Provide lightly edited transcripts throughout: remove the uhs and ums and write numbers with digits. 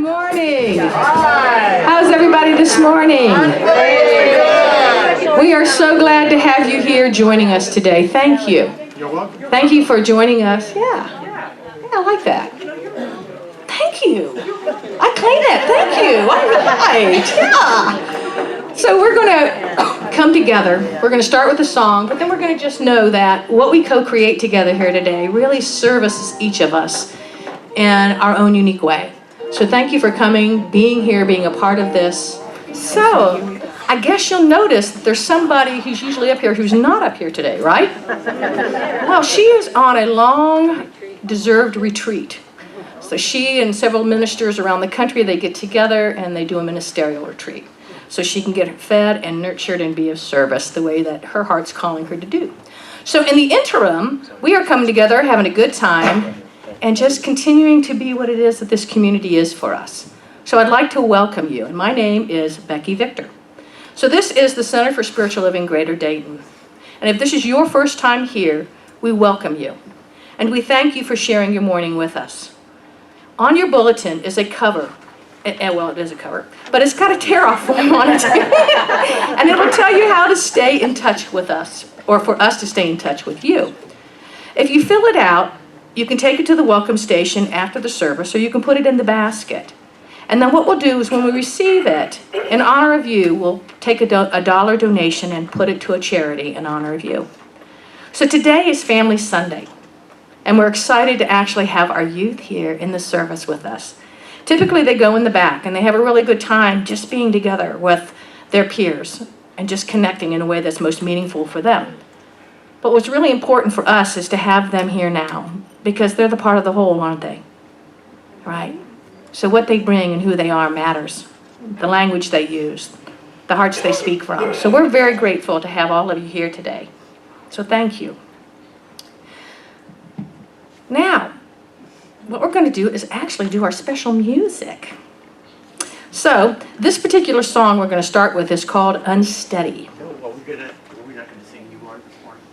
morning. How's everybody this morning? We are so glad to have you here joining us today. Thank you. You're welcome. Thank you for joining us. Yeah, I like that. Thank you. I claim that. Thank you. All right. Yeah. So we're going to come together. We're going to start with a song, but then we're going to just know that what we co-create together here today really services each of us in our own unique way. So thank you for coming, being here, being a part of this. So I guess you'll notice that there's somebody who's usually up here who's not up here today, right? Well, she is on a long, deserved retreat. So she and several ministers around the country, they get together and they do a ministerial retreat. So she can get fed and nurtured and be of service the way that her heart's calling her to do. So in the interim, we are coming together, having a good time, and just continuing to be what it is that this community is for us. So I'd like to welcome you, and my name is Becky Victor. So this is the Center for Spiritual Living Greater Dayton. And if this is your first time here, we welcome you. And we thank you for sharing your morning with us. On your bulletin is a cover. Well, it is a cover, but it's got a tear-off form on it. And it will tell you how to stay in touch with us, or for us to stay in touch with you. If you fill it out, you can take it to the welcome station after the service, or you can put it in the basket. And then what we'll do is when we receive it, in honor of you, we'll take a dollar donation and put it to a charity in honor of you. So today is Family Sunday, and we're excited to actually have our youth here in the service with us. Typically they go in the back and they have a really good time just being together with their peers and just connecting in a way that's most meaningful for them. But what's really important for us is to have them here now, because they're the part of the whole, aren't they? Right? So what they bring and who they are matters. The language they use, the hearts they speak from. So we're very grateful to have all of you here today. So thank you. Now, what we're going to do is actually do our special music. So this particular song we're going to start with is called Unsteady. We're not going to sing You Are this morning.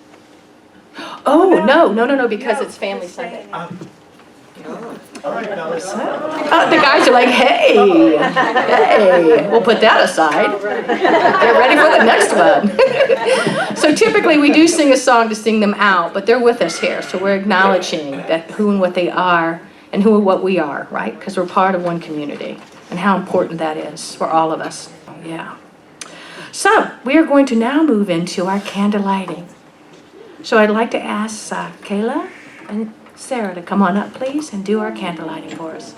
Oh, no, because it's Family Sunday. All right, fellas. The guys are like, hey, we'll put that aside. Get ready for the next one. So typically we do sing a song to sing them out, but they're with us here. So we're acknowledging that who and what they are and who and what we are, right? Because we're part of one community and how important that is for all of us. Yeah. So we are going to now move into our candle lighting. So I'd like to ask Kayla and Sarah to come on up, please, and do our candle lighting for us.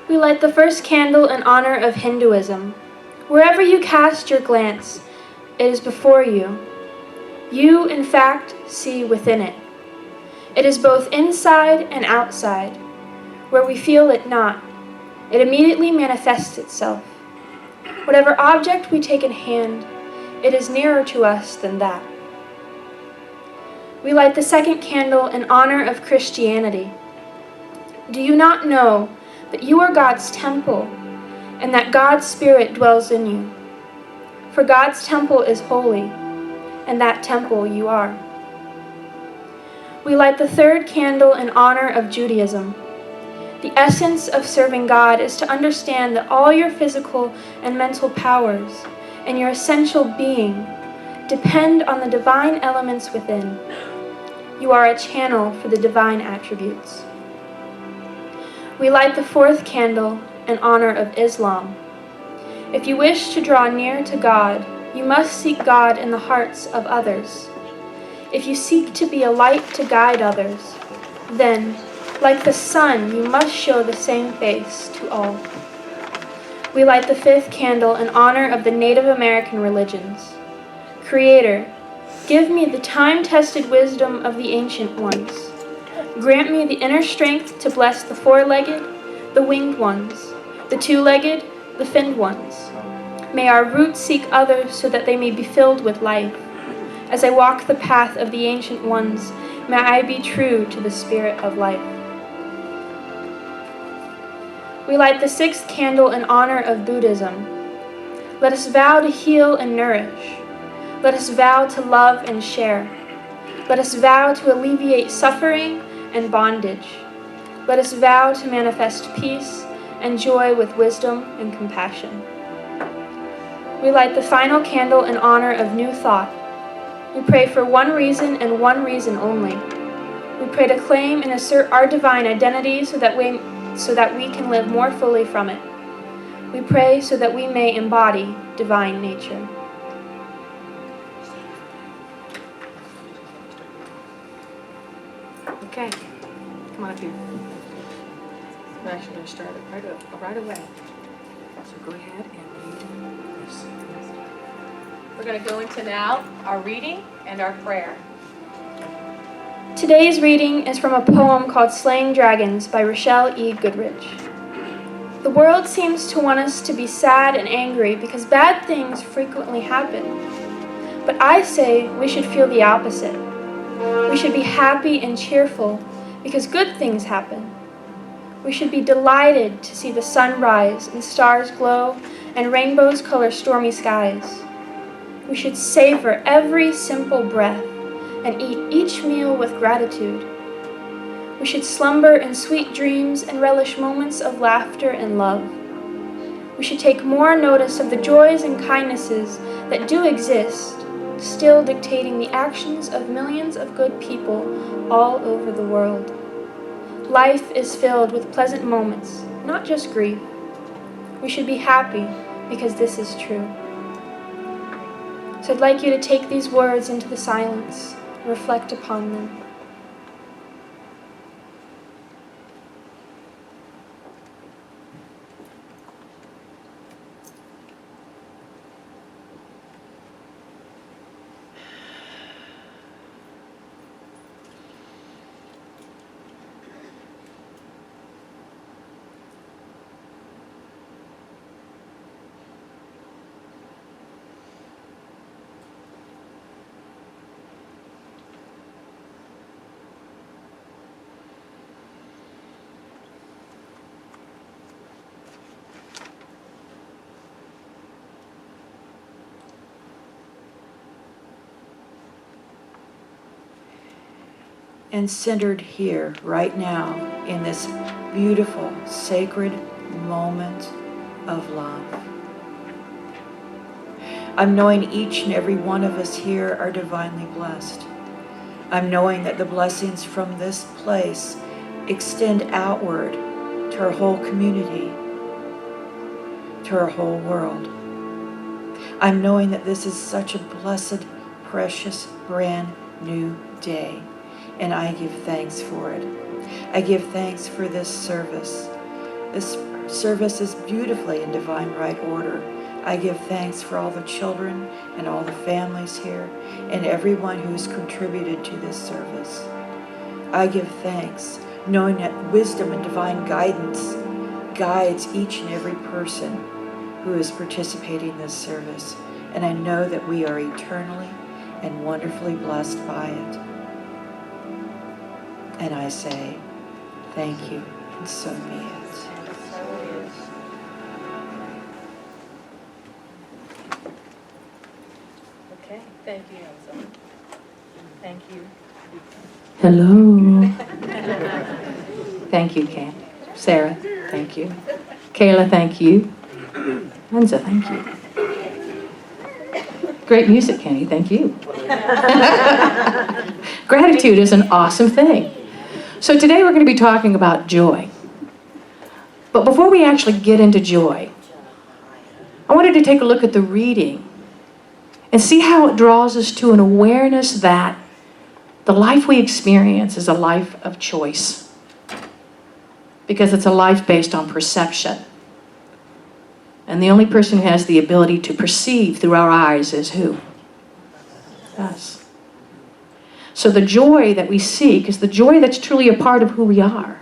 We light the first candle in honor of Hinduism. Wherever you cast your glance, it is before you. You, in fact, see within it. It is both inside and outside. Where we feel it not, it immediately manifests itself. Whatever object we take in hand, it is nearer to us than that. We light the second candle in honor of Christianity. Do you not know that you are God's temple and that God's Spirit dwells in you? For God's temple is holy, and that temple you are. We light the third candle in honor of Judaism. The essence of serving God is to understand that all your physical and mental powers and your essential being depend on the divine elements within. You are a channel for the divine attributes. We light the fourth candle in honor of Islam. If you wish to draw near to God, you must seek God in the hearts of others. If you seek to be a light to guide others, then, like the sun, you must show the same face to all. We light the fifth candle in honor of the Native American religions. Creator, give me the time-tested wisdom of the ancient ones. Grant me the inner strength to bless the four-legged, the winged ones, the two-legged, the finned ones. May our roots seek others so that they may be filled with life. As I walk the path of the ancient ones, may I be true to the spirit of life. We light the sixth candle in honor of Buddhism. Let us vow to heal and nourish. Let us vow to love and share. Let us vow to alleviate suffering and bondage. Let us vow to manifest peace and joy with wisdom and compassion. We light the final candle in honor of new thought. We pray for one reason and one reason only. We pray to claim and assert our divine identity so that we can live more fully from it. We pray so that we may embody divine nature. Okay, come on up here. I'm actually going to start it right away. So go ahead and read this. We're going to go into now our reading and our prayer. Today's reading is from a poem called Slaying Dragons by Rochelle E. Goodrich. The world seems to want us to be sad and angry because bad things frequently happen. But I say we should feel the opposite. We should be happy and cheerful because good things happen. We should be delighted to see the sun rise and stars glow and rainbows color stormy skies. We should savor every simple breath and eat each meal with gratitude. We should slumber in sweet dreams and relish moments of laughter and love. We should take more notice of the joys and kindnesses that do exist, still dictating the actions of millions of good people all over the world. Life is filled with pleasant moments, not just grief. We should be happy because this is true. So I'd like you to take these words into the silence and reflect upon them. And centered here, right now, in this beautiful, sacred moment of love. I'm knowing each and every one of us here are divinely blessed. I'm knowing that the blessings from this place extend outward to our whole community, to our whole world. I'm knowing that this is such a blessed, precious, brand new day. And I give thanks for it. I give thanks for this service. This service is beautifully in divine right order. I give thanks for all the children and all the families here and everyone who's contributed to this service. I give thanks knowing that wisdom and divine guidance guides each and every person who is participating in this service. And I know that we are eternally and wonderfully blessed by it. And I say, thank you, and so be it. Okay, thank you, Elsa. Thank you. Hello. Thank you, Ken. Sarah, thank you. Kayla, thank you. Enza, thank you. Great music, Kenny, thank you. Gratitude is an awesome thing. So today we're going to be talking about joy. But before we actually get into joy, I wanted to take a look at the reading and see how it draws us to an awareness that the life we experience is a life of choice. Because it's a life based on perception. And the only person who has the ability to perceive through our eyes is who? Us. So the joy that we seek is the joy that's truly a part of who we are.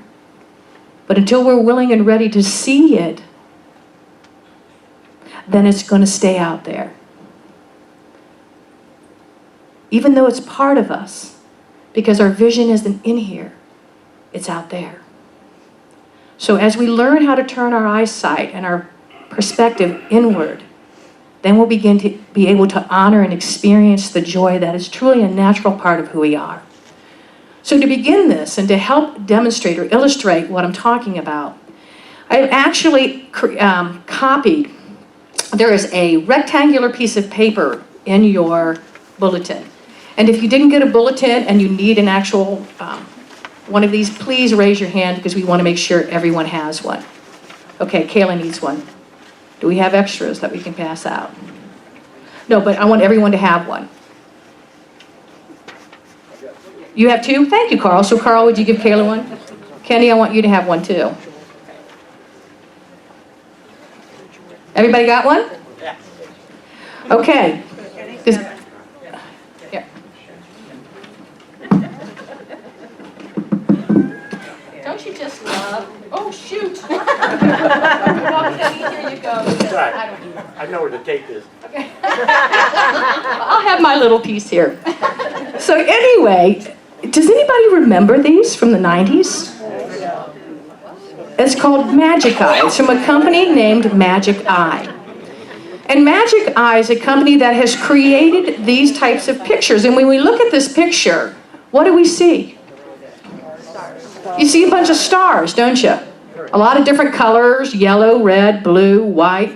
But until we're willing and ready to see it, then it's going to stay out there. Even though it's part of us, because our vision isn't in here, it's out there. So as we learn how to turn our eyesight and our perspective inward, then we'll begin to be able to honor and experience the joy that is truly a natural part of who we are. So to begin this and to help demonstrate or illustrate what I'm talking about, I've actually copied, there is a rectangular piece of paper in your bulletin. And if you didn't get a bulletin and you need an actual one of these, please raise your hand because we want to make sure everyone has one. Okay, Kayla needs one. Do we have extras that we can pass out? No, but I want everyone to have one. You have two? Thank you, Carl. So Carl, would you give Kayla one? Kenny, I want you to have one too. Everybody got one? Okay. Here. Don't you just love? Oh, shoot. Here you go. I know where the tape is. Okay. I'll have my little piece here. So anyway, does anybody remember these from the 90s? It's called Magic Eye. It's from a company named Magic Eye. And Magic Eye is a company that has created these types of pictures. And when we look at this picture, what do we see? You see a bunch of stars, don't you? A lot of different colors, yellow, red, blue, white,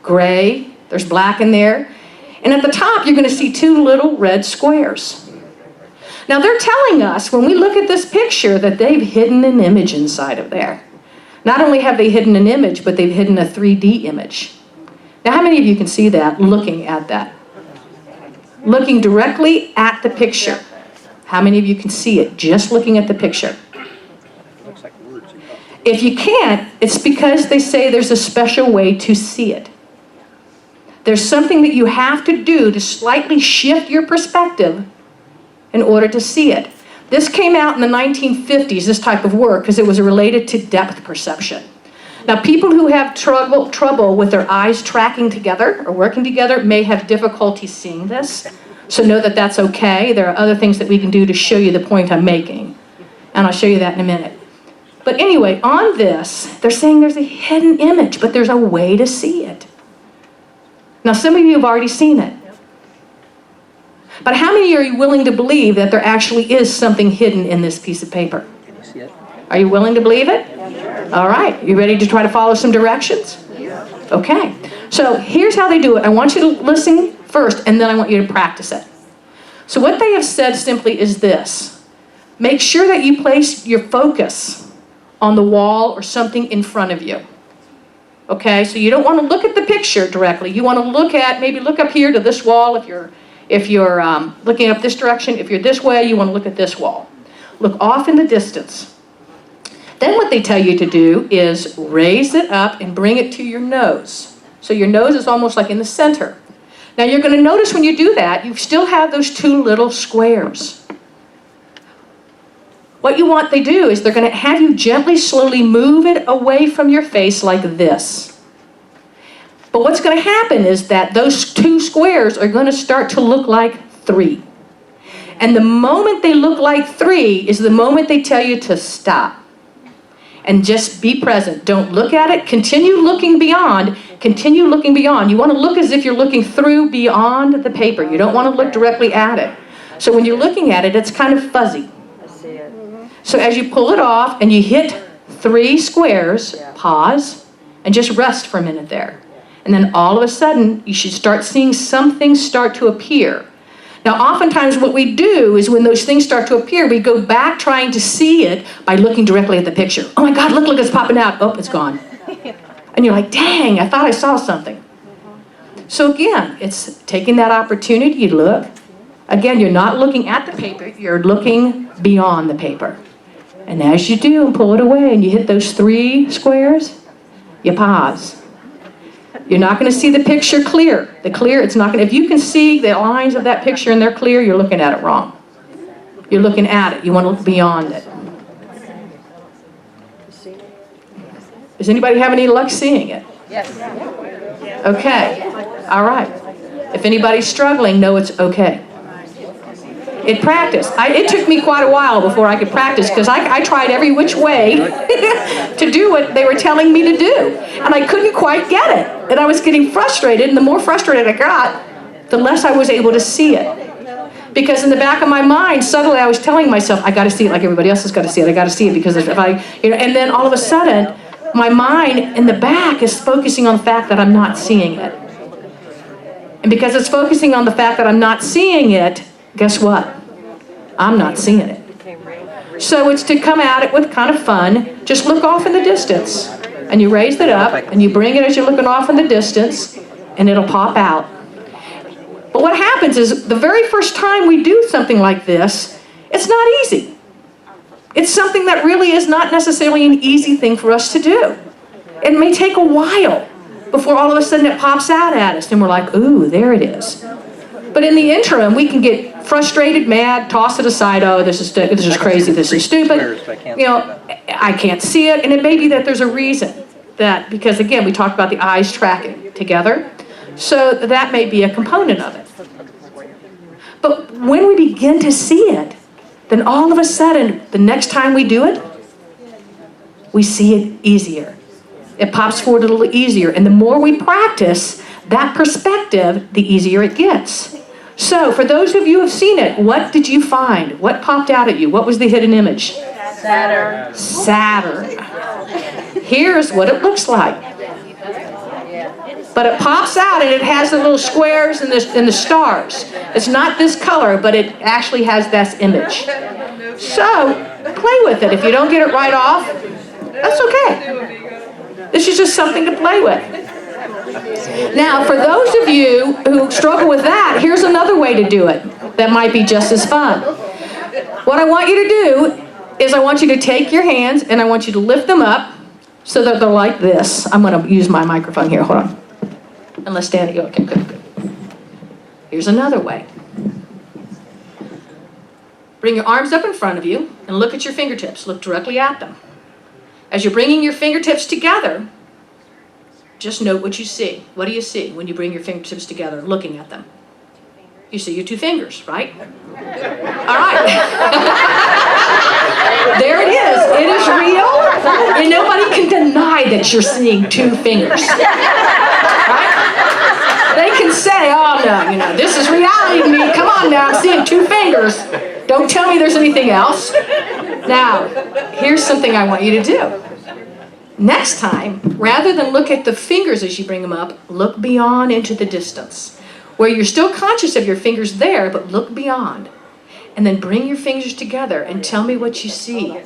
gray. There's black in there. And at the top, you're going to see two little red squares. Now, they're telling us, when we look at this picture, that they've hidden an image inside of there. Not only have they hidden an image, but they've hidden a 3D image. Now, how many of you can see that looking at that? Looking directly at the picture. How many of you can see it just looking at the picture? If you can't, it's because they say there's a special way to see it. There's something that you have to do to slightly shift your perspective in order to see it. This came out in the 1950s, this type of work, because it was related to depth perception. Now, people who have trouble with their eyes tracking together or working together may have difficulty seeing this. So know that that's okay. There are other things that we can do to show you the point I'm making. And I'll show you that in a minute. But anyway, on this, they're saying there's a hidden image, but there's a way to see it. Now, some of you have already seen it. But how many are you willing to believe that there actually is something hidden in this piece of paper? Are you willing to believe it? All right. You ready to try to follow some directions? Okay. So here's how they do it. I want you to listen first, and then I want you to practice it. So what they have said simply is this. Make sure that you place your focus on the wall or something in front of you. Okay? So you don't want to look at the picture directly. You want to maybe look up here to this wall if you're looking up this direction. If you're this way, you want to look at this wall. Look off in the distance. Then what they tell you to do is raise it up and bring it to your nose. So your nose is almost like in the center. Now you're going to notice when you do that, you still have those two little squares. What you want they do is they're going to have you gently, slowly move it away from your face like this. But what's going to happen is that those two squares are going to start to look like 3. And the moment they look like 3 is the moment they tell you to stop. And just be present. Don't look at it. Continue looking beyond. Continue looking beyond. You want to look as if you're looking through beyond the paper. You don't want to look directly at it. So when you're looking at it, it's kind of fuzzy. I see it. So as you pull it off and you hit 3 squares, pause, and just rest for a minute there. And then all of a sudden, you should start seeing something start to appear. Now, oftentimes what we do is when those things start to appear, we go back trying to see it by looking directly at the picture. Oh my God, look, it's popping out. Oh, it's gone. And you're like, dang, I thought I saw something. So again, it's taking that opportunity, you look. Again, you're not looking at the paper, you're looking beyond the paper. And as you do and pull it away and you hit those 3 squares, you pause. You're not going to see the picture clear. It's not going to, if you can see the lines of that picture and they're clear, you're looking at it wrong. You're looking at it. You want to look beyond it. Does anybody have any luck seeing it? Yes. Okay. All right. If anybody's struggling, know it's okay. It practiced. It took me quite a while before I could practice because I tried every which way to do what they were telling me to do. And I couldn't quite get it. And I was getting frustrated, and the more frustrated I got, the less I was able to see it. Because in the back of my mind, suddenly I was telling myself, I got to see it like everybody else has got to see it. I got to see it because if I, and then all of a sudden, my mind in the back is focusing on the fact that I'm not seeing it. And because it's focusing on the fact that I'm not seeing it, guess what? I'm not seeing it. So it's to come at it with kind of fun. Just look off in the distance. And you raise it up, and you bring it as you're looking off in the distance, and it'll pop out. But what happens is the very first time we do something like this, it's not easy. It's something that really is not necessarily an easy thing for us to do. It may take a while before all of a sudden it pops out at us and we're like, ooh, there it is. But in the interim, we can get frustrated, mad, toss it aside. Oh, this is crazy, this is stupid. I can't see it. And it may be that there's a reason that, because again, we talked about the eyes tracking together. So that may be a component of it. But when we begin to see it, then all of a sudden, the next time we do it, we see it easier. It pops forward a little easier. And the more we practice that perspective, the easier it gets. So for those of you who have seen it, what did you find? What popped out at you? What was the hidden image? Saturn. Saturn. Here's what it looks like. But it pops out and it has the little squares and the stars. It's not this color, but it actually has this image. So play with it. If you don't get it right off, that's okay. This is just something to play with. Now, for those of you who struggle with that, here's another way to do it that might be just as fun. What I want you to do is I want you to take your hands and I want you to lift them up so that they're like this. I'm going to use my microphone here. Hold on. And let's stand it. Okay, good. Here's another way. Bring your arms up in front of you and look at your fingertips. Look directly at them. As you're bringing your fingertips together, just note what you see. What do you see when you bring your fingertips together, looking at them? You see your two fingers, right? All right. There it is. It is real. And nobody can deny that you're seeing two fingers. Right? They can say, oh no, this is reality to me. Come on now, I'm seeing two fingers. Don't tell me there's anything else. Now, here's something I want you to do. Next time, rather than look at the fingers as you bring them up, look beyond into the distance. Where you're still conscious of your fingers there, but look beyond. And then bring your fingers together and tell me what you see.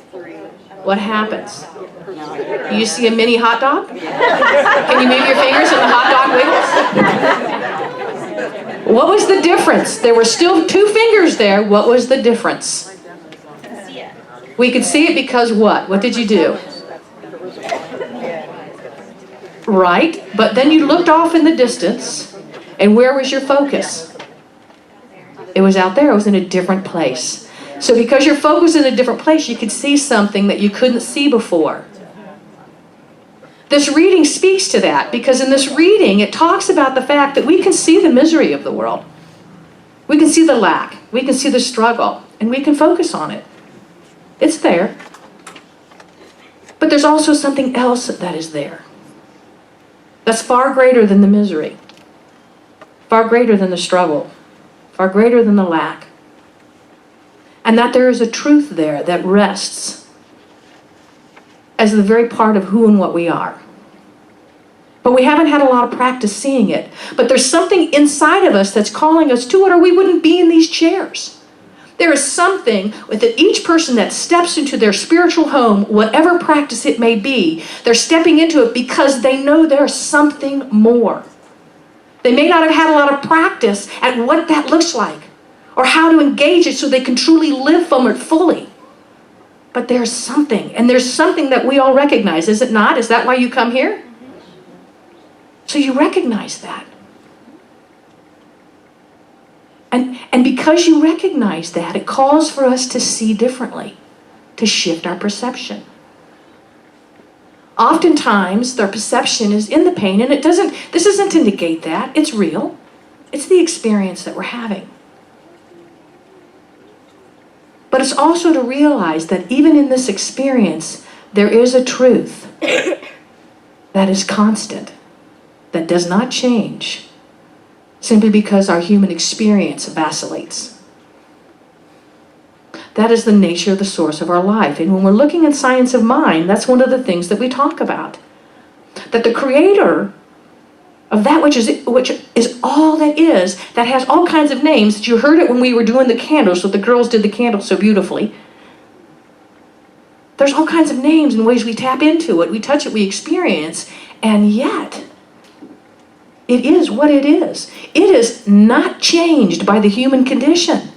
What happens? You see a mini hot dog? Can you move your fingers and the hot dog wiggles? What was the difference? There were still two fingers there. What was the difference? We could see it because what? What did you do? Right, but then you looked off in the distance, and where was your focus? It was out there. It was in a different place. So because your focus was in a different place, you could see something that you couldn't see before. This reading speaks to that, because in this reading, it talks about the fact that we can see the misery of the world. We can see the lack. We can see the struggle, and we can focus on it. It's there. But there's also something else that is there. That's far greater than the misery, far greater than the struggle, far greater than the lack. And that there is a truth there that rests as the very part of who and what we are. But we haven't had a lot of practice seeing it. But there's something inside of us that's calling us to it, or we wouldn't be in these chairs. There is something within each person that steps into their spiritual home, whatever practice it may be, they're stepping into it because they know there's something more. They may not have had a lot of practice at what that looks like or how to engage it so they can truly live from it fully. But there's something, and there's something that we all recognize, is it not? Is that why you come here? So you recognize that. And because you recognize that, it calls for us to see differently, to shift our perception. Oftentimes, their perception is in the pain, and this isn't to negate that. It's real. It's the experience that we're having. But it's also to realize that even in this experience, there is a truth that is constant, that does not change, simply because our human experience vacillates. That is the nature of the source of our life. And when we're looking at science of mind, that's one of the things that we talk about. That the creator of that which is all that is, that has all kinds of names, that you heard it when we were doing the candles, so the girls did the candles so beautifully. There's all kinds of names and ways we tap into it, we touch it, we experience, and yet, it is what it is. It is not changed by the human condition.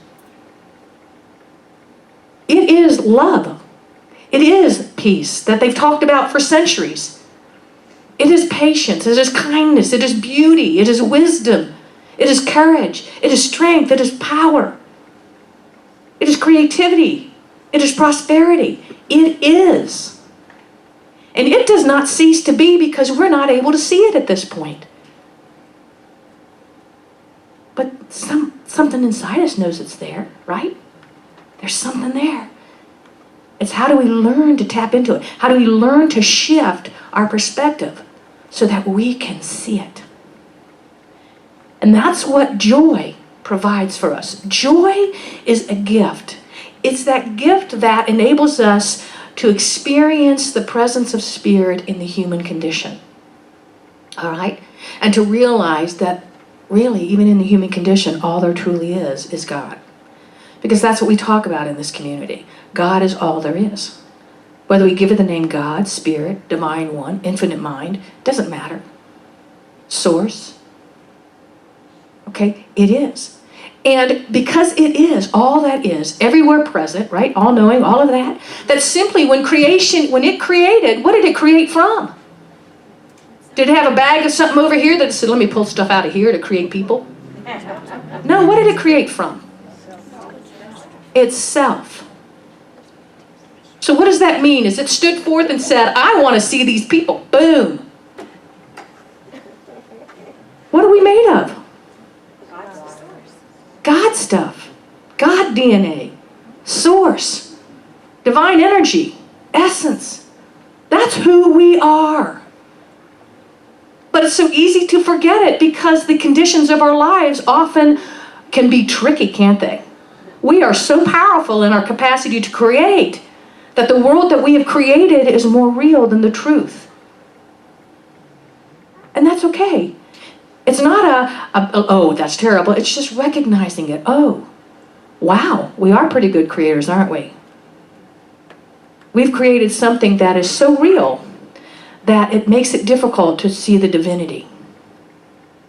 It is love. It is peace that they've talked about for centuries. It is patience, it is kindness, it is beauty, it is wisdom, it is courage, it is strength, it is power, it is creativity, it is prosperity. It is. And it does not cease to be because we're not able to see it at this point. But something inside us knows it's there, right? There's something there. It's how do we learn to tap into it? How do we learn to shift our perspective so that we can see it? And that's what joy provides for us. Joy is a gift. It's that gift that enables us to experience the presence of spirit in the human condition. All right? And to realize that really, even in the human condition, all there truly is God. Because that's what we talk about in this community. God is all there is. Whether we give it the name God, Spirit, Divine One, Infinite Mind, doesn't matter. Source. Okay? It is. And because it is, all that is, everywhere present, right? All knowing, all of that, that simply when it created, what did it create from? Did it have a bag of something over here that said, let me pull stuff out of here to create people? No, what did it create from? Itself. So what does that mean? Is it stood forth and said, I want to see these people. Boom. What are we made of? God stuff. God DNA. Source. Divine energy. Essence. That's who we are. But it's so easy to forget it because the conditions of our lives often can be tricky, can't they? We are so powerful in our capacity to create that the world that we have created is more real than the truth. And that's okay. It's not oh, that's terrible. It's just recognizing it. Oh, wow, we are pretty good creators, aren't we? We've created something that is so real that it makes it difficult to see the divinity.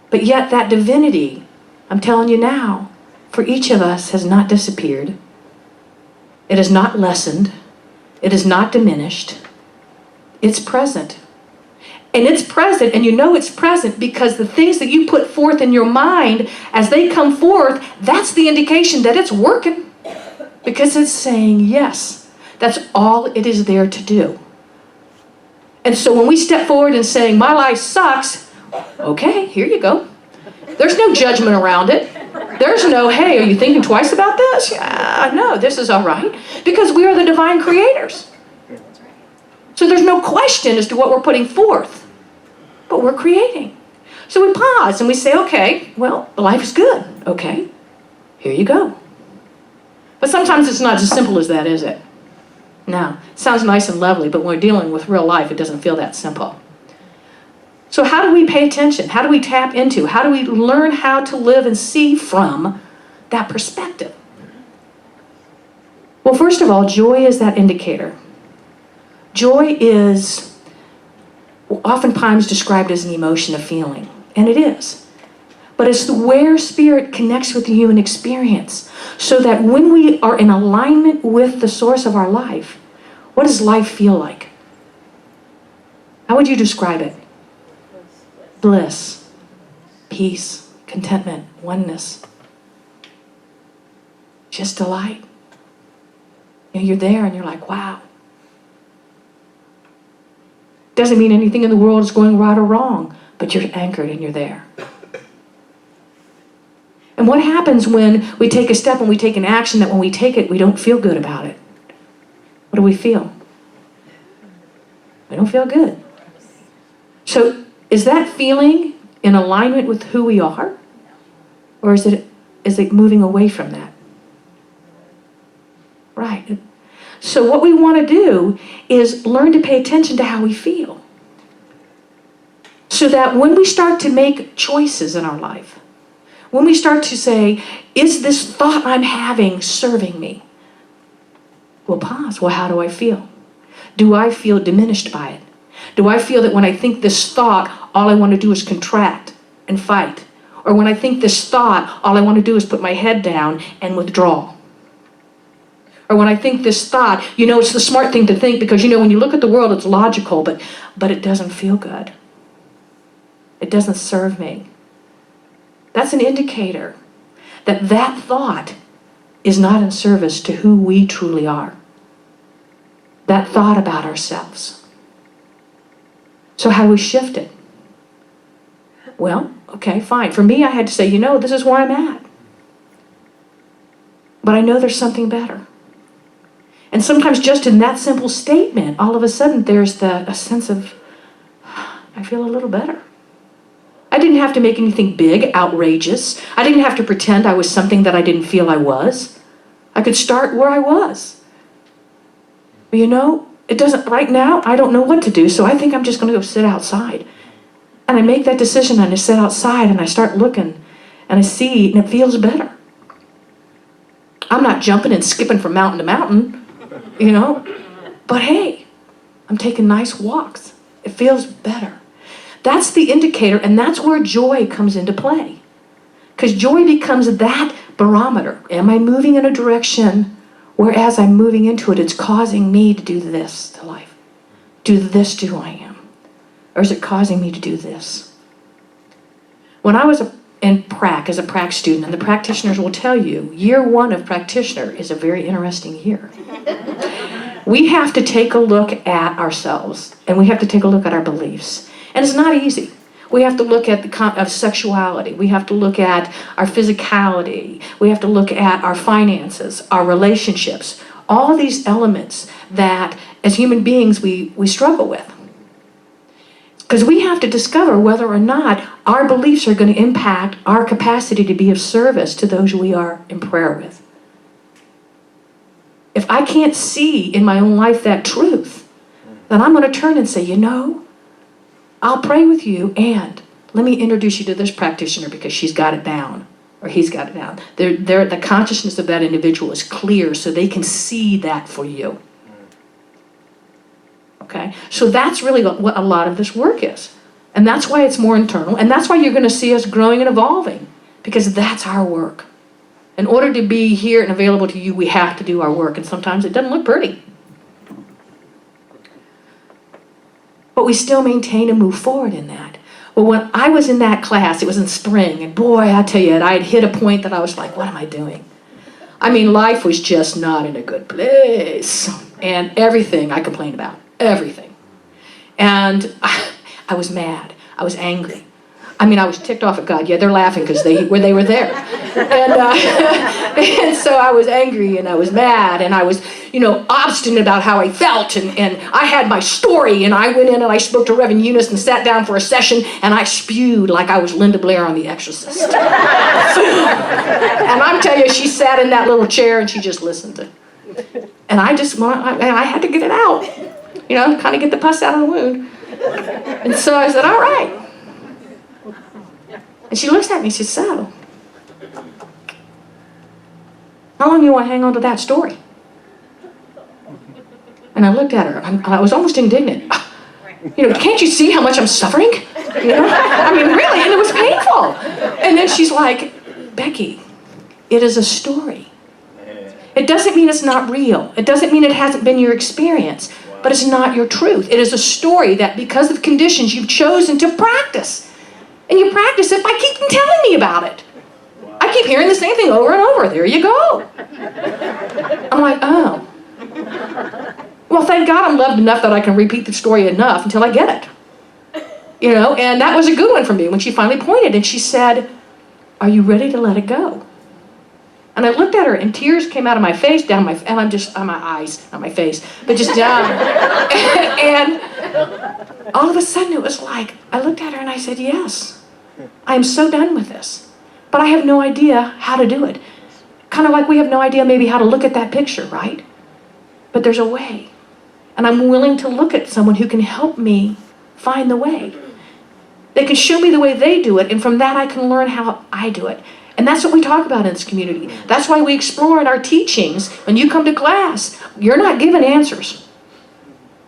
But yet that divinity, I'm telling you now, for each of us has not disappeared. It is not lessened. It is not diminished. It's present. And it's present, and you know it's present because the things that you put forth in your mind, as they come forth, that's the indication that it's working. Because it's saying yes. That's all it is there to do. And so when we step forward and saying, my life sucks, okay, here you go. There's no judgment around it. There's no, hey, are you thinking twice about this? Yeah, no, this is all right. Because we are the divine creators. So there's no question as to what we're putting forth. But we're creating. So we pause and we say, okay, well, life is good. Okay, here you go. But sometimes it's not as simple as that, is it? No, it sounds nice and lovely, but when we're dealing with real life, it doesn't feel that simple. So how do we pay attention? How do we tap into? How do we learn how to live and see from that perspective? Well, first of all, joy is that indicator. Joy is oftentimes described as an emotion, a feeling, and it is. But it's where spirit connects with the human experience, so that when we are in alignment with the source of our life, what does life feel like? How would you describe it? Bliss, peace, contentment, oneness. Just delight. You know, you're there and you're like, wow. Doesn't mean anything in the world is going right or wrong, but you're anchored and you're there. And And what happens when we take a step and we take an action that when we take it, we don't feel good about it? What do we feel? We don't feel good. So is that feeling in alignment with who we are? Or is it moving away from that? Right. So what we want to do is learn to pay attention to how we feel. So that when we start to make choices in our life, when we start to say, is this thought I'm having serving me? We'll pause. Well, how do I feel? Do I feel diminished by it? Do I feel that when I think this thought, all I want to do is contract and fight? Or when I think this thought, all I want to do is put my head down and withdraw? Or when I think this thought, it's the smart thing to think because, when you look at the world, it's logical, but it doesn't feel good. It doesn't serve me. That's an indicator that that thought is not in service to who we truly are. That thought about ourselves. So how do we shift it? Well, okay, fine. For me, I had to say, this is where I'm at. But I know there's something better. And sometimes just in that simple statement, all of a sudden there's a sense of, I feel a little better. I didn't have to make anything big, outrageous. I didn't have to pretend I was something that I didn't feel I was. I could start where I was. But it doesn't, right now, I don't know what to do, so I think I'm just going to go sit outside. And I make that decision and I sit outside and I start looking and I see and it feels better. I'm not jumping and skipping from mountain to mountain, but hey, I'm taking nice walks. It feels better. That's the indicator, and that's where joy comes into play. Because joy becomes that barometer. Am I moving in a direction where as I'm moving into it, it's causing me to do this to life? Do this to who I am? Or is it causing me to do this? When I was in prac, as a prac student, and the practitioners will tell you, year one of practitioner is a very interesting year. We have to take a look at ourselves, and we have to take a look at our beliefs. And it's not easy. We have to look at of sexuality. We have to look at our physicality. We have to look at our finances, our relationships, all these elements that as human beings we struggle with. Because we have to discover whether or not our beliefs are going to impact our capacity to be of service to those we are in prayer with. If I can't see in my own life that truth, then I'm going to turn and say, I'll pray with you, and let me introduce you to this practitioner because she's got it down, or he's got it down. The consciousness of that individual is clear, so they can see that for you. Okay? So that's really what a lot of this work is. And that's why it's more internal, and that's why you're going to see us growing and evolving, because that's our work. In order to be here and available to you, we have to do our work, and sometimes it doesn't look pretty. But we still maintain and move forward in that. Well, when I was in that class, it was in spring, and boy, I tell you, I had hit a point that I was like, what am I doing? I mean, life was just not in a good place. And everything I complained about, everything. And I was mad. I was angry. I mean, I was ticked off at God. Yeah, they're laughing because they were there. And so I was angry and I was mad and I was, obstinate about how I felt. And I had my story, and I went in and I spoke to Reverend Eunice and sat down for a session, and I spewed like I was Linda Blair on The Exorcist. And I'm telling you, she sat in that little chair and she just listened to it. And I had to get it out, kind of get the pus out of the wound. And so I said, all right. And she looks at me, she says, so, how long do you want to hang on to that story? And I looked at her, and I was almost indignant. Can't you see how much I'm suffering? I mean, really, and it was painful. And then she's like, Becky, it is a story. It doesn't mean it's not real. It doesn't mean it hasn't been your experience, but it's not your truth. It is a story that because of conditions you've chosen to practice. And you practice it by keeping telling me about it. I keep hearing the same thing over and over. There you go. I'm like, oh. Well, thank God I'm loved enough that I can repeat the story enough until I get it. And that was a good one for me when she finally pointed and she said, are you ready to let it go? And I looked at her, and tears came out of my face, down my, and I'm just, on my eyes, not my face, but just down. And all of a sudden it was like, I looked at her and I said, yes, I am so done with this. But I have no idea how to do it. Kind of like we have no idea maybe how to look at that picture, right? But there's a way. And I'm willing to look at someone who can help me find the way. They can show me the way they do it, and from that I can learn how I do it. And that's what we talk about in this community. That's why we explore in our teachings. When you come to class, you're not given answers.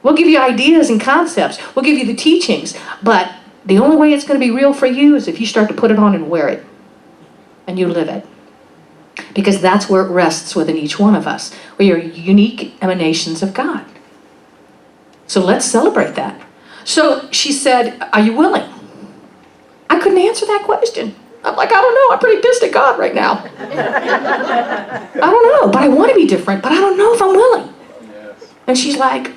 We'll give you ideas and concepts. We'll give you the teachings. But the only way it's going to be real for you is if you start to put it on and wear it. And you live it. Because that's where it rests within each one of us. We are unique emanations of God. So let's celebrate that. So she said, are you willing? I couldn't answer that question. I'm like, I don't know. I'm pretty pissed at God right now. I don't know, but I want to be different, but I don't know if I'm willing. Yes. And she's like,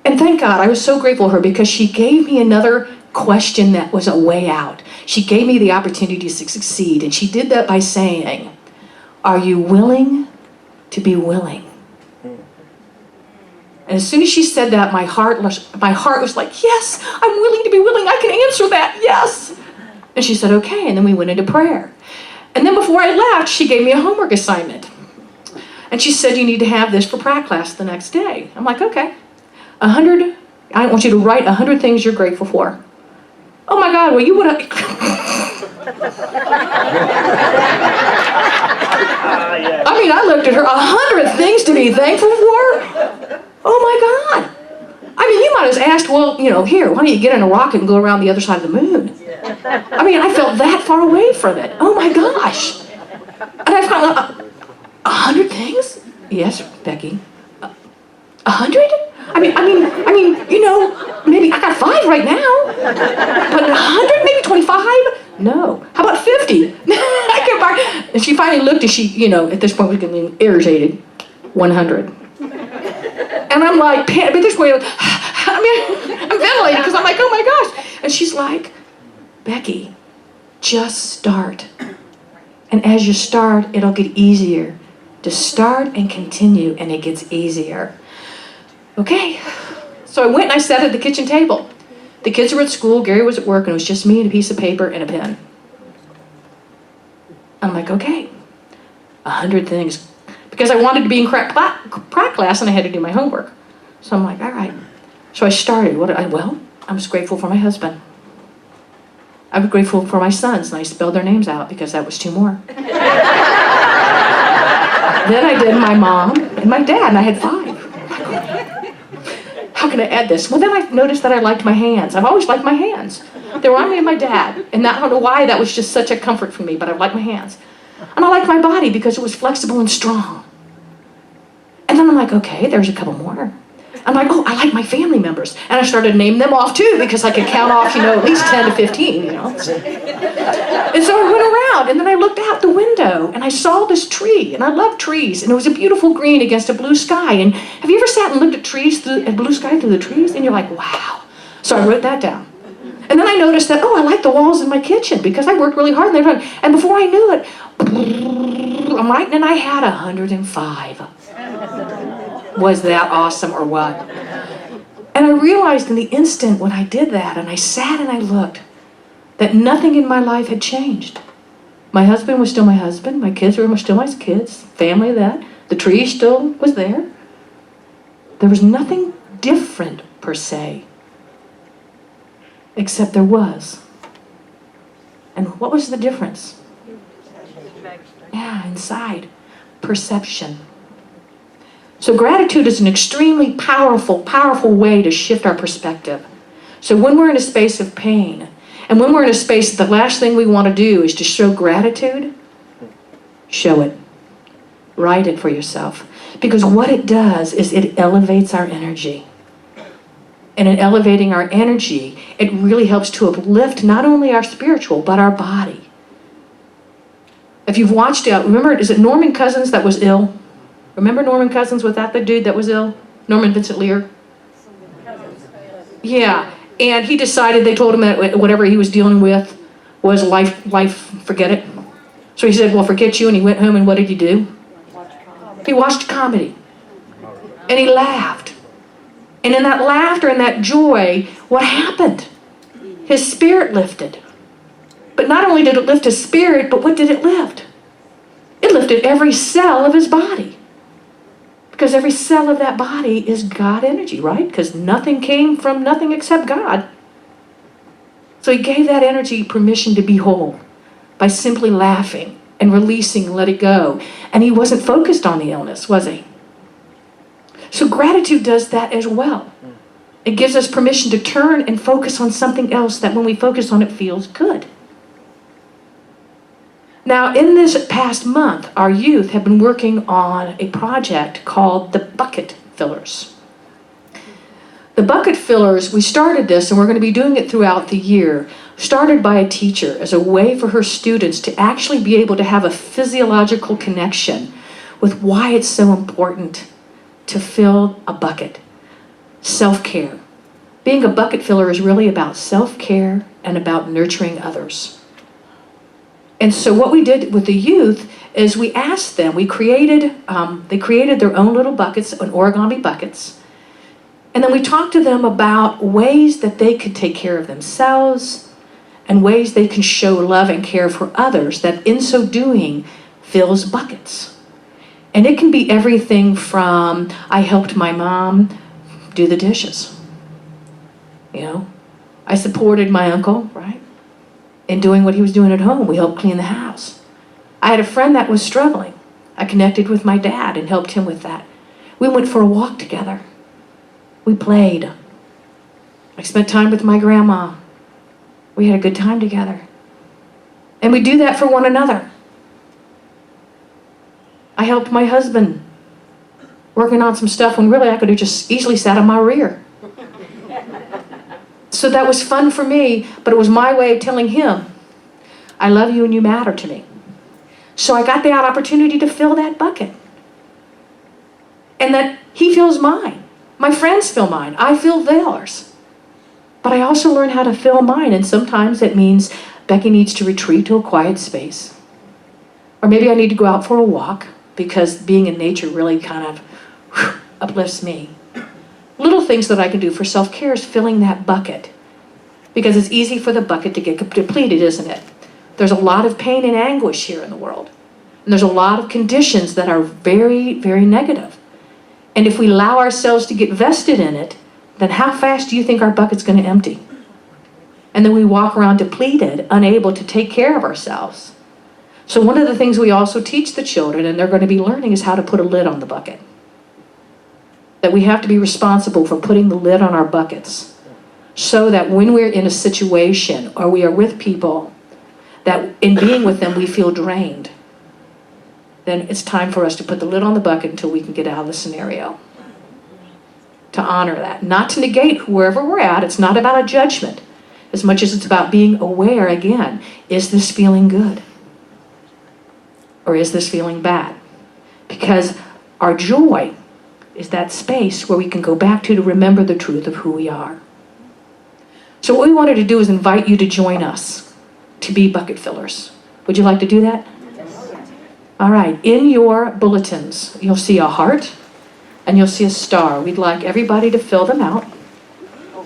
and thank God, I was so grateful to her because she gave me another question that was a way out. She gave me the opportunity to succeed, and she did that by saying, are you willing to be willing? And as soon as she said that, my heart was like, yes, I'm willing to be willing. I can answer that, yes. And she said, okay, and then we went into prayer. And then before I left, she gave me a homework assignment. And she said, you need to have this for prac class the next day. I'm like, okay. I want you to write 100 things you're grateful for. Oh my God, well you would have... I mean, I looked at her, 100 things to be thankful for? Oh my God. I mean, you might have asked, well, here, why don't you get in a rocket and go around the other side of the moon? I mean, I felt that far away from it. Oh my gosh. And I found 100 things? Yes, Becky. 100? I mean, maybe I got 5 right now. But 100, maybe 25? No. How about 50? And she finally looked and she, at this point was getting irritated. 100. And I'm like, at this point, I'm ventilating because I'm like, oh my gosh. And she's like, Becky, just start. And as you start, it'll get easier. To start and continue, and it gets easier. Okay. So I went and I sat at the kitchen table. The kids were at school, Gary was at work, and it was just me and a piece of paper and a pen. I'm like, okay, 100 things. Because I wanted to be in prac class and I had to do my homework. So I'm like, all right. So I started. Well, I was grateful for my husband. I was grateful for my sons, and I spelled their names out because that was 2 more. Then I did my mom and my dad, and I had 5. How can I add this? Well, then I noticed that I liked my hands. I've always liked my hands. They remind me of my dad, and I don't know why that was just such a comfort for me, but I like my hands. And I liked my body because it was flexible and strong. And then I'm like, okay, there's a couple more. I'm like, oh, I like my family members. And I started to name them off too because I could count off, at least 10 to 15, And so I went around and then I looked out the window and I saw this tree, and I love trees, and it was a beautiful green against a blue sky. And have you ever sat and looked at blue sky through the trees? And you're like, wow. So I wrote that down. And then I noticed that, I like the walls in my kitchen because I worked really hard. And before I knew it, I'm writing, and I had 105. Was that awesome or what? And I realized in the instant when I did that, and I sat and I looked, that nothing in my life had changed. My husband was still my husband. My kids were still my kids. Family, that. The tree still was there. There was nothing different per se. Except there was. And what was the difference? Yeah, inside. Perception. So gratitude is an extremely powerful, powerful way to shift our perspective. So when we're in a space of pain, and when we're in a space that the last thing we want to do is to show gratitude, show it. Write it for yourself. Because what it does is it elevates our energy. And in elevating our energy, it really helps to uplift not only our spiritual, but our body. If you've watched it, remember, is it Norman Cousins that was ill? Remember Norman Cousins? Was that the dude that was ill? Norman Vincent Lear? Yeah. And he decided, they told him that whatever he was dealing with was life, forget it. So he said, well, forget you, and he went home, and what did he do? He watched comedy. And he laughed. And in that laughter and that joy, what happened? His spirit lifted. But not only did it lift his spirit, but what did it lift? It lifted every cell of his body. Because every cell of that body is God energy, right? Because nothing came from nothing except God. So he gave that energy permission to be whole by simply laughing and releasing and let it go. And he wasn't focused on the illness, was he? So gratitude does that as well. It gives us permission to turn and focus on something else that when we focus on it feels good. Now, in this past month, our youth have been working on a project called the Bucket Fillers. The Bucket Fillers, we started this, and we're going to be doing it throughout the year, started by a teacher as a way for her students to actually be able to have a physiological connection with why it's so important to fill a bucket. Self-care. Being a bucket filler is really about self-care and about nurturing others. And so what we did with the youth is we asked them, they created their own little buckets, origami buckets. And then we talked to them about ways that they could take care of themselves and ways they can show love and care for others that in so doing fills buckets. And it can be everything from, I helped my mom do the dishes. You know, I supported my uncle, right? In doing what he was doing at home. We helped clean the house. I had a friend that was struggling. I connected with my dad and helped him with that. We went for a walk together. We played. I spent time with my grandma. We had a good time together. And we do that for one another. I helped my husband working on some stuff when really I could have just easily sat on my rear. So that was fun for me, but it was my way of telling him, I love you and you matter to me. So I got the opportunity to fill that bucket. And that he fills mine. My friends fill mine. I fill theirs. But I also learn how to fill mine, and sometimes it means Becky needs to retreat to a quiet space. Or maybe I need to go out for a walk, because being in nature really kind of uplifts me. Little things that I can do for self-care is filling that bucket. Because it's easy for the bucket to get depleted, isn't it? There's a lot of pain and anguish here in the world. And there's a lot of conditions that are very, very negative. And if we allow ourselves to get vested in it, then how fast do you think our bucket's going to empty? And then we walk around depleted, unable to take care of ourselves. So one of the things we also teach the children, and they're going to be learning, is how to put a lid on the bucket. That we have to be responsible for putting the lid on our buckets so that when we're in a situation or we are with people that in being with them we feel drained, then it's time for us to put the lid on the bucket until we can get out of the scenario. To honor that. Not to negate wherever we're at. It's not about a judgment as much as it's about being aware again. Is this feeling good? Or is this feeling bad? Because our joy is that space where we can go back to remember the truth of who we are. So what we wanted to do is invite you to join us to be bucket fillers. Would you like to do that? All right, in your bulletins, you'll see a heart and you'll see a star. We'd like everybody to fill them out.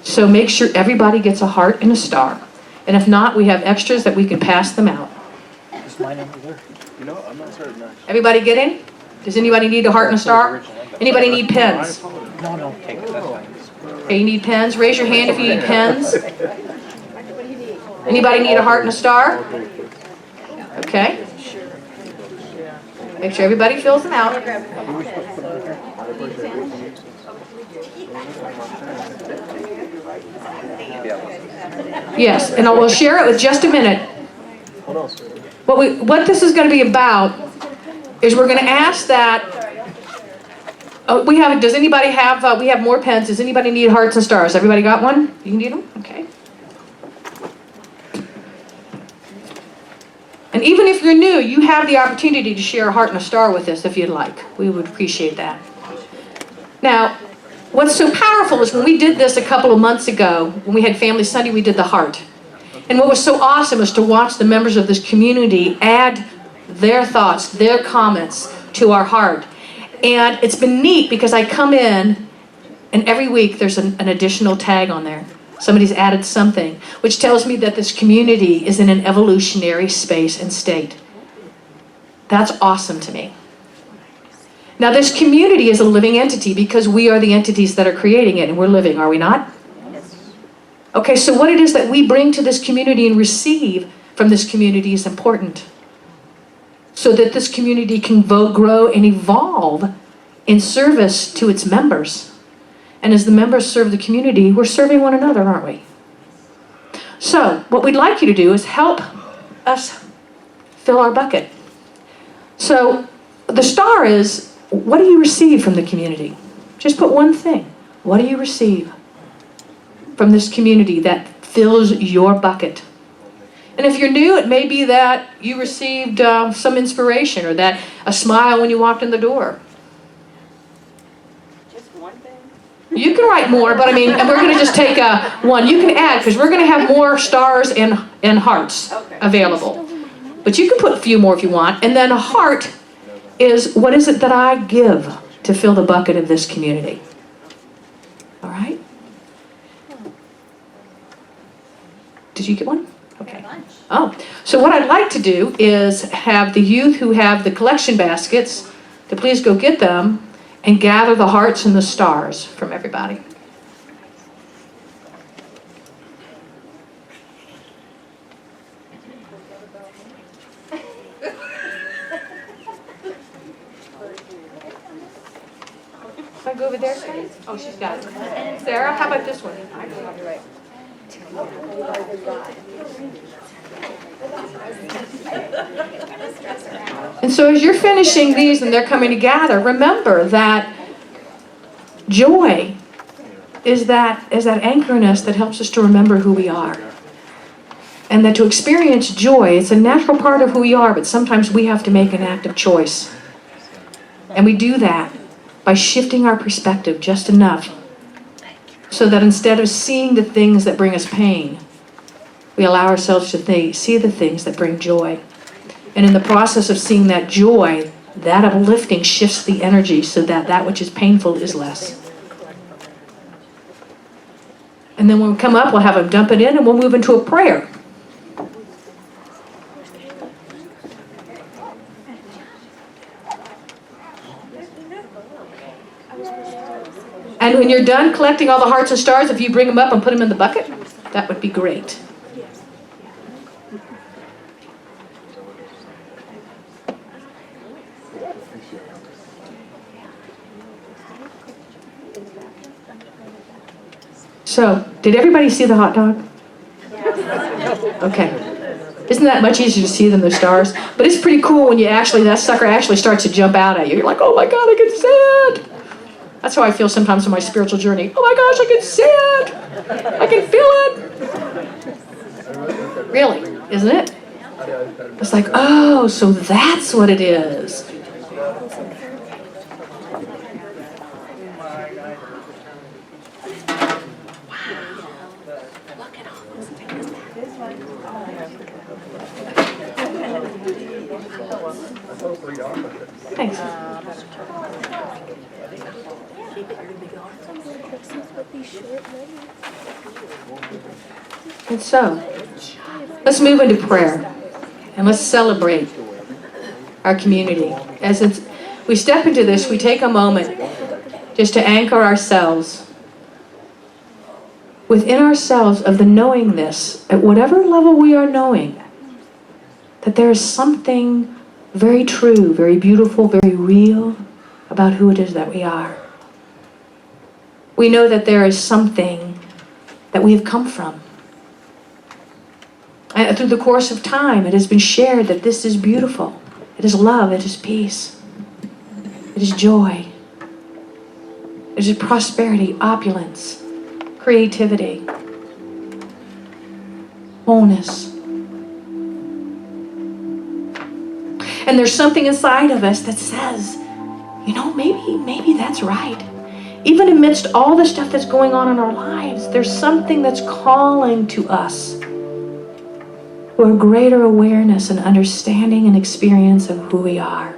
So make sure everybody gets a heart and a star. And if not, we have extras that we can pass them out. Is mine over there? You know, I'm not certain actually. Everybody get in? Does anybody need a heart and a star? Anybody need pens? No, take it, that's fine. Okay, you need pens? Raise your hand if you need pens. Anybody need a heart and a star? Okay. Make sure everybody fills them out. Yes, and I will share it with just a minute. What this is going to be about is we're going to ask that. Does anybody have? We have more pens. Does anybody need hearts and stars? Everybody got one? You need them? Okay. And even if you're new, you have the opportunity to share a heart and a star with us if you'd like. We would appreciate that. Now, what's so powerful is when we did this a couple of months ago, when we had Family Sunday, we did the heart. And what was so awesome is to watch the members of this community add their thoughts, their comments to our heart. And it's been neat because I come in and every week there's an additional tag on there. Somebody's added something, which tells me that this community is in an evolutionary space and state. That's awesome to me. Now this community is a living entity because we are the entities that are creating it and we're living, are we not? Okay, so what it is that we bring to this community and receive from this community is important. So that this community can grow and evolve in service to its members. And as the members serve the community, we're serving one another, aren't we? So, what we'd like you to do is help us fill our bucket. So, the star is, what do you receive from the community? Just put one thing. What do you receive from this community that fills your bucket? And if you're new, it may be that you received some inspiration or that a smile when you walked in the door. Just one thing? You can write more, but I mean, and we're going to just take one. You can add, because we're going to have more stars and hearts available. But you can put a few more if you want. And then a heart is, what is it that I give to fill the bucket of this community? All right? Did you get one? Okay. Oh, so what I'd like to do is have the youth who have the collection baskets to please go get them and gather the hearts and the stars from everybody. Can I go over there, Sarah? Oh, she's got it. Sarah, how about this one? And so as you're finishing these and they're coming together, remember that joy is that anchor in us that helps us to remember who we are. And that to experience joy, it's a natural part of who we are, but sometimes we have to make an active choice. And we do that by shifting our perspective just enough so that instead of seeing the things that bring us pain, we allow ourselves to see the things that bring joy. And in the process of seeing that joy, that uplifting shifts the energy so that that which is painful is less. And then when we come up, we'll have them dump it in and we'll move into a prayer. And when you're done collecting all the hearts and stars, if you bring them up and put them in the bucket, that would be great. So, did everybody see the hot dog? Okay. Isn't that much easier to see than the stars? But it's pretty cool when that sucker actually starts to jump out at you. You're like, oh my God, I can see it. That's how I feel sometimes in my spiritual journey. Oh my gosh, I can see it. I can feel it. Really, isn't it? It's like, oh, so that's what it is. Thanks. And so, let's move into prayer and let's celebrate our community. As we step into this, we take a moment just to anchor ourselves within ourselves of the knowingness, at whatever level we are knowing, that there is something very true, very beautiful, very real about who it is that we are. We know that there is something that we have come from. And through the course of time, it has been shared that this is beautiful. It is love, it is peace, it is joy, it is prosperity, opulence, creativity, wholeness. And there's something inside of us that says, you know, maybe that's right. Even amidst all the stuff that's going on in our lives, there's something that's calling to us to a greater awareness and understanding and experience of who we are.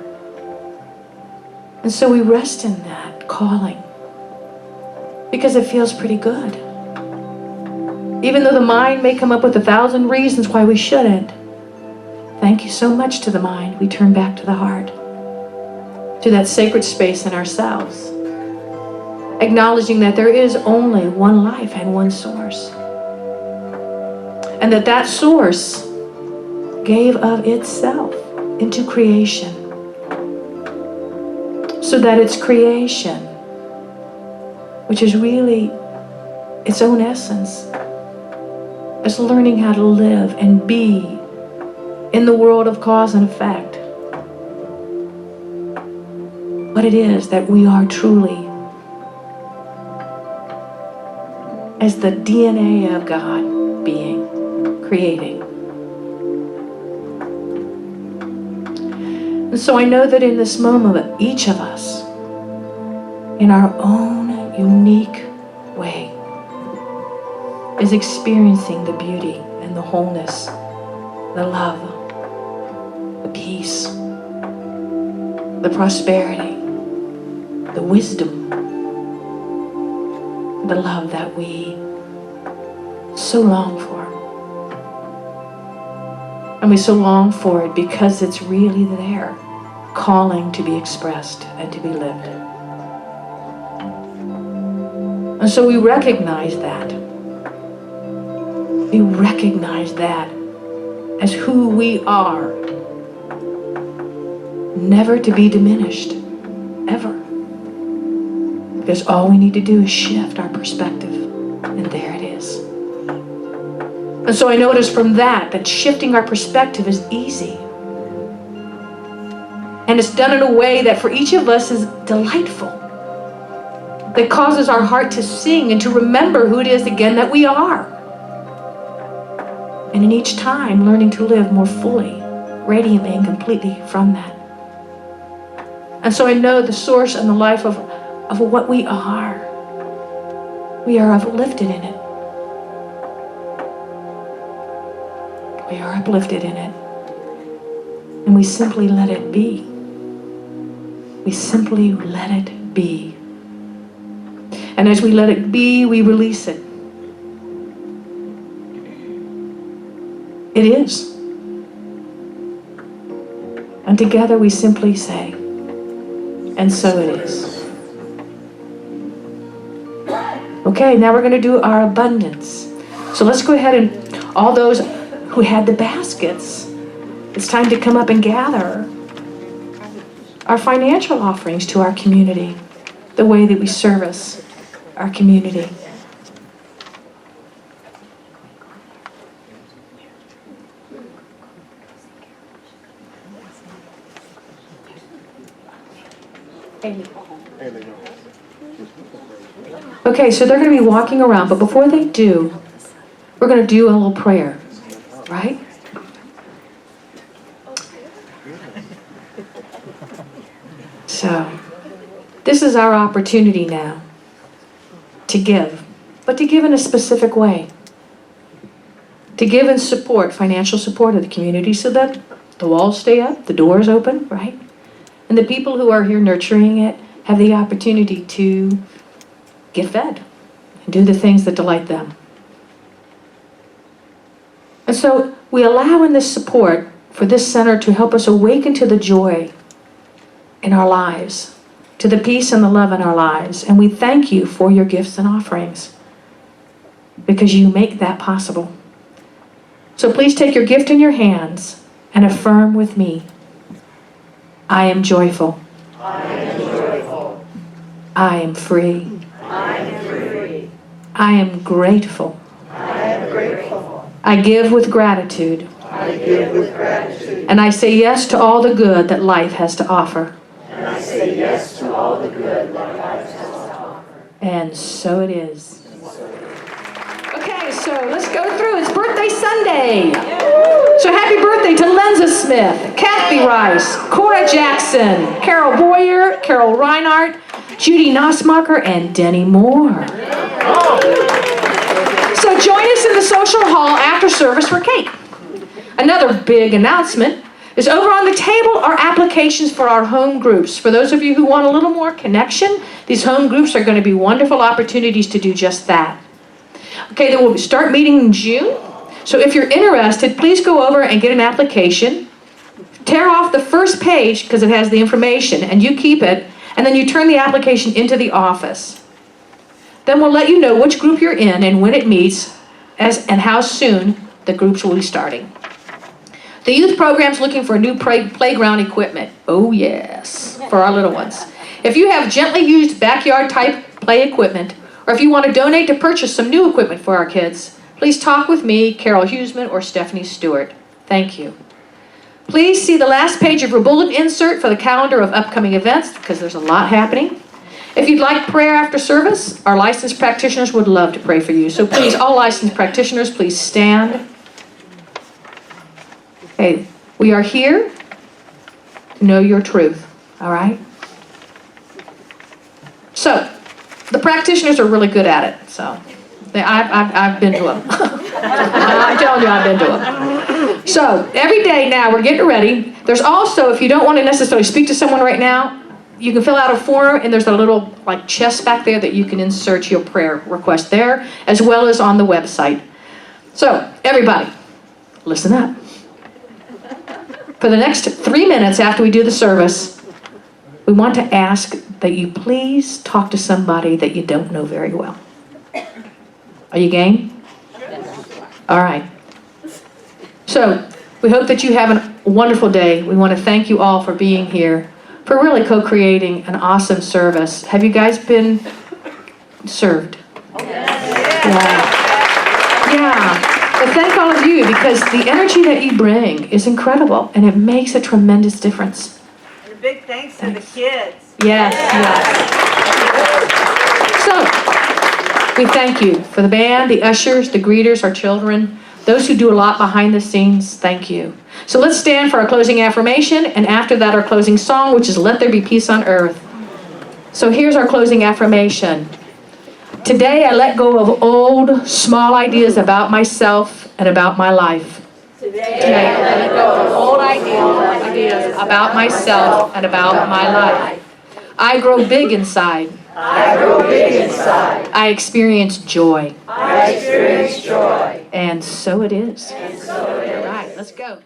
And so we rest in that calling because it feels pretty good. Even though the mind may come up with 1,000 reasons why we shouldn't, thank you so much to the mind. We turn back to the heart, to that sacred space in ourselves, acknowledging that there is only one life and one source. And that source gave of itself into creation, so that its creation, which is really its own essence, is learning how to live and be in the world of cause and effect. What it is that we are truly, as the DNA of God being, creating. And so I know that in this moment, each of us, in our own unique way, is experiencing the beauty and the wholeness, the love, the peace, the prosperity, the wisdom, the love that we so long for. And we so long for it because it's really there, calling to be expressed and to be lived. And so we recognize that. We recognize that as who we are, never to be diminished, ever. Because all we need to do is shift our perspective, and there it is. And so I notice from that shifting our perspective is easy. And it's done in a way that for each of us is delightful, that causes our heart to sing and to remember who it is again that we are. And in each time, learning to live more fully, radiantly and completely from that. And so I know the source and the life of what we are. We are uplifted in it. We are uplifted in it. And we simply let it be. We simply let it be. And as we let it be, we release it. It is. And together we simply say, and so it is. Okay, now we're going to do our abundance. So let's go ahead and all those who had the baskets, it's time to come up and gather our financial offerings to our community, the way that we service our community. Okay, so they're going to be walking around, but before they do, we're going to do a little prayer, right? So, this is our opportunity now to give, but to give in a specific way. To give and support, financial support of the community so that the walls stay up, the doors open, right? And the people who are here nurturing it have the opportunity to get fed and do the things that delight them. And so we allow in this support for this center to help us awaken to the joy in our lives, to the peace and the love in our lives. And we thank you for your gifts and offerings because you make that possible. So please take your gift in your hands and affirm with me, I am joyful. I am joyful. I am free. I am free. I am grateful. I am grateful. I give with gratitude. I give with gratitude. And I say yes to all the good that life has to offer. And I say yes to all the good that life has to offer. And so it is. Okay, so let's go through. It's birthday Sunday. So happy birthday to Lenza Smith, Kathy Rice, Cora Jackson, Carol Boyer, Carol Reinhardt, Judy Nossmacher, and Denny Moore. So join us in the social hall after service for cake. Another big announcement is over on the table are applications for our home groups. For those of you who want a little more connection, these home groups are going to be wonderful opportunities to do just that. Okay, then we'll start meeting in June. So if you're interested, please go over and get an application. Tear off the first page because it has the information, and you keep it, and then you turn the application into the office. Then we'll let you know which group you're in and when it meets, and how soon the groups will be starting. The youth program's looking for new playground equipment. Oh yes, for our little ones. If you have gently used backyard type play equipment, or if you want to donate to purchase some new equipment for our kids, please talk with me, Carol Huseman, or Stephanie Stewart. Thank you. Please see the last page of your bulletin insert for the calendar of upcoming events, because there's a lot happening. If you'd like prayer after service, our licensed practitioners would love to pray for you. So please, all licensed practitioners, please stand. Okay, we are here to know your truth, all right? So, the practitioners are really good at it, so I've been to them. I'm telling you, I've been to them. So, every day now, we're getting ready. There's also, if you don't want to necessarily speak to someone right now, you can fill out a form, and there's a little chest back there that you can insert your prayer request there, as well as on the website. So, everybody, listen up. For the next 3 minutes after we do the service, we want to ask that you please talk to somebody that you don't know very well. Are you game? All right. So, we hope that you have a wonderful day. We want to thank you all for being here, for really co-creating an awesome service. Have you guys been served? Yeah. But thank all of you, because the energy that you bring is incredible, and it makes a tremendous difference. And a big thanks to the kids. Yes, yes. So, we thank you for the band, the ushers, the greeters, our children, those who do a lot behind the scenes. Thank you. So let's stand for our closing affirmation, and after that our closing song, which is Let There Be Peace on Earth. So here's our closing affirmation. Today I let go of old, small ideas about myself and about my life. Today I let go of old ideas about myself and about my life. I grow big inside. I experience joy. And so it is. All right, let's go.